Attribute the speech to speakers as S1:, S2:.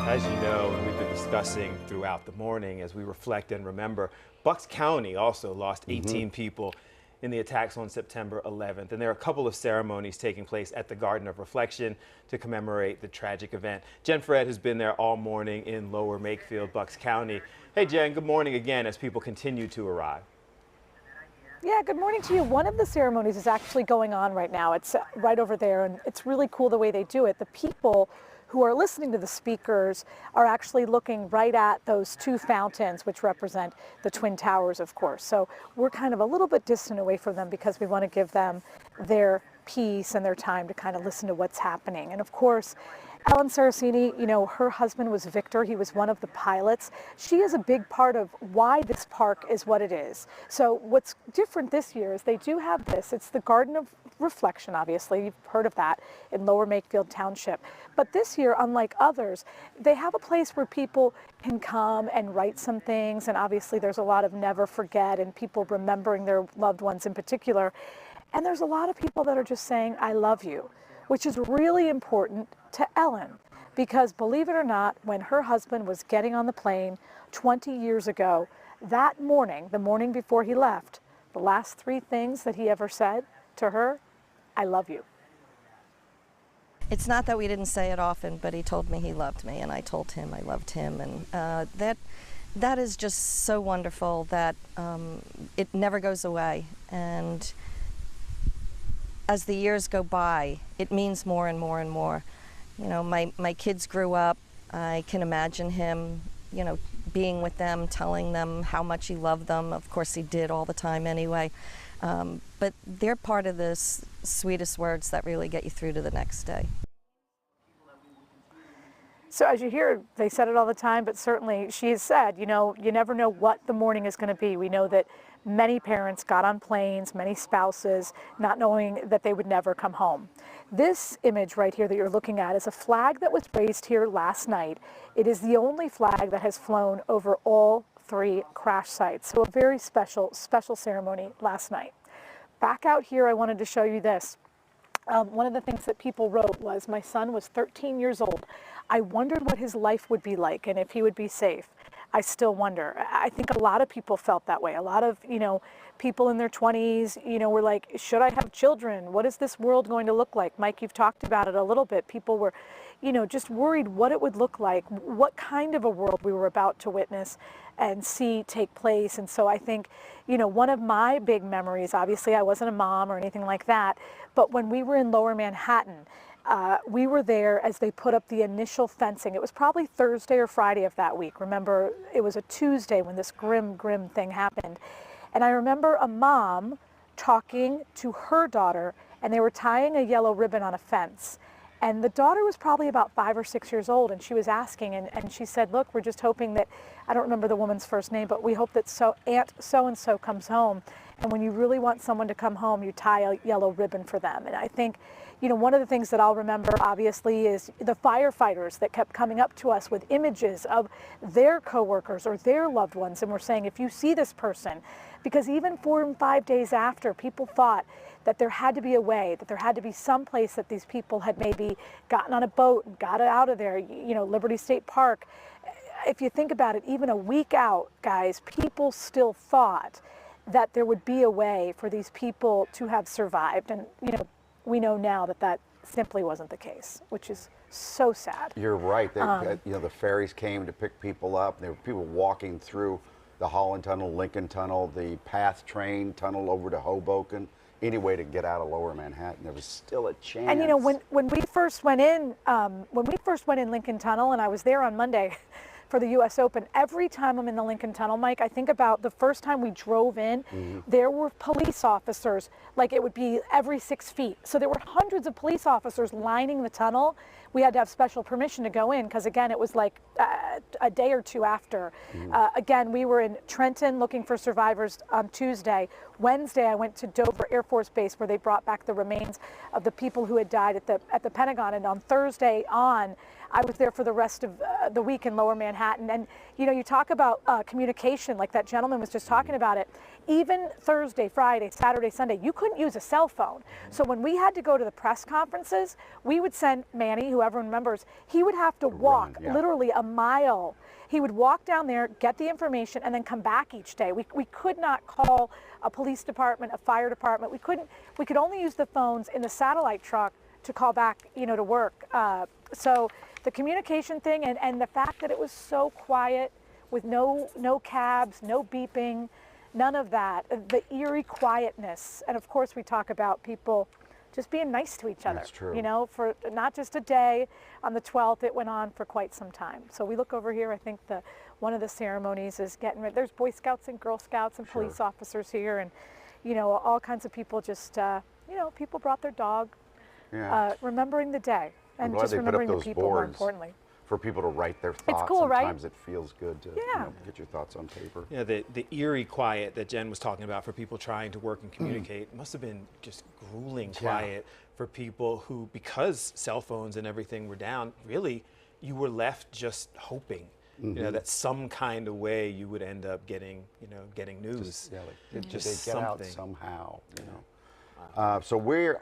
S1: As you know, and we've been discussing throughout the morning as we reflect and remember, Bucks County also lost 18 people in the attacks on September 11th. And there are a couple of ceremonies taking place at the Garden of Reflection to commemorate the tragic event. Jenn Fred has been there all morning in Lower Makefield, Bucks County. Hey, Jen, good morning again as people continue to arrive.
S2: Yeah, good morning to you. One of the ceremonies is actually going on right now. It's right over there, and it's really cool the way they do it. The people who are listening to the speakers are actually looking right at those two fountains, which represent the Twin Towers, of course. So we're kind of a little bit distant away from them because we want to give them their peace and their time to kind of listen to what's happening. And of course, Ellen Saraceni, you know, her husband was Victor. He was one of the pilots. She is a big part of why this park is what it is. So what's different this year is they do have this. It's the Garden of Reflection, obviously. You've heard of that in Lower Makefield Township. But this year, unlike others, they have a place where people can come and write some things. And obviously there's a lot of never forget and people remembering their loved ones in particular. And there's a lot of people that are just saying, I love you, which is really important to Ellen, because believe it or not, when her husband was getting on the plane 20 years ago, that morning, the morning before he left, the last three things that he ever said to her, I love you.
S3: It's not that we didn't say it often, but he told me he loved me, and I told him I loved him, and that is just so wonderful that it never goes away. And as the years go by, it means more and more and more. You know, my kids grew up. I can imagine him, you know, being with them, telling them how much he loved them. Of course, he did all the time anyway. But they're part of the sweetest words that really get you through to the next day.
S2: So as you hear, they said it all the time, but certainly she has said, you know, you never know what the morning is going to be. We know that many parents got on planes, many spouses, not knowing that they would never come home. This image right here that you're looking at is a flag that was raised here last night. It is the only flag that has flown over all three crash sites. So a very special ceremony last night. Back out here, I wanted to show you this. One of the things that people wrote was, my son was 13 years old. I wondered what his life would be like and if he would be safe. I still wonder. I think a lot of people felt that way. A lot of, you know, people in their 20s, you know, were like, should I have children? What is this world going to look like? Mike, you've talked about it a little bit. People were, you know, just worried what it would look like, what kind of a world we were about to witness and see take place. And so I think, you know, one of my big memories, obviously I wasn't a mom or anything like that, but when we were in Lower Manhattan, we were there as they put up the initial fencing. It was probably Thursday or Friday of that week. Remember, it was a Tuesday when this grim thing happened. And I remember a mom talking to her daughter, and they were tying a yellow ribbon on a fence. And the daughter was probably about 5 or 6 years old, and she was asking, and she said, look, we're just hoping that, I don't remember the woman's first name, but we hope that Aunt so-and-so comes home. And when you really want someone to come home, you tie a yellow ribbon for them. And I think, you know, one of the things that I'll remember, obviously, is the firefighters that kept coming up to us with images of their coworkers or their loved ones. And we're saying, if you see this person, because even 4 and 5 days after, people thought that there had to be a way, that there had to be some place that these people had maybe gotten on a boat and got it out of there, you know, Liberty State Park. If you think about it, even a week out, guys, people still thought that there would be a way for these people to have survived. And, you know, we know now that that simply wasn't the case, which is so sad.
S4: You're right. They, you know, the ferries came to pick people up. There were people walking through the Holland Tunnel, Lincoln Tunnel, the PATH train tunnel over to Hoboken. Any way to get out of Lower Manhattan, there was still a chance.
S2: And you know, when we first went in, Lincoln Tunnel, and I was there on Monday for the U.S. Open, every time I'm in the Lincoln Tunnel, Mike, I think about the first time we drove in, there were police officers, like it would be every 6 feet. So there were hundreds of police officers lining the tunnel. We had to have special permission to go in because, again, it was like a day or two after. Again, we were in Trenton looking for survivors on Tuesday. Wednesday, I went to Dover Air Force Base where they brought back the remains of the people who had died at the Pentagon. And on Thursday on, I was there for the rest of the week in Lower Manhattan. And, you know, you talk about communication, like that gentleman was just talking about it. Even Thursday, Friday, Saturday, Sunday, you couldn't use a cell phone. So when we had to go to the press conferences, we would send Manny, who everyone remembers, he would have to walk literally a mile. He would walk down there, get the information, and then come back each day. We could not call a police department, a fire department. We could only use the phones in the satellite truck to call back, you know, to work. So the communication thing and the fact that it was so quiet with no cabs, no beeping, none of that, the eerie quietness. And of course we talk about people just being nice to each other.
S4: That's true.
S2: You know, for not just a day. On the 12th, it went on for quite some time. So we look over here, I think one of the ceremonies is getting ready. There's Boy Scouts and Girl Scouts and police officers here, and, you know, all kinds of people just, you know, people brought their dog, remembering the day and just remembering the people, more importantly.
S4: For people to write their thoughts.
S2: It's cool,
S4: Sometimes
S2: right?
S4: it feels good to you know, get your thoughts on paper.
S1: Yeah, the eerie quiet that Jenn was talking about for people trying to work and communicate must have been just grueling quiet for people who, because cell phones and everything were down, really, you were left just hoping, you know, that some kind of way you would end up getting, you know, getting news.
S4: Just, like, did they get
S1: something
S4: out somehow, you know? So we are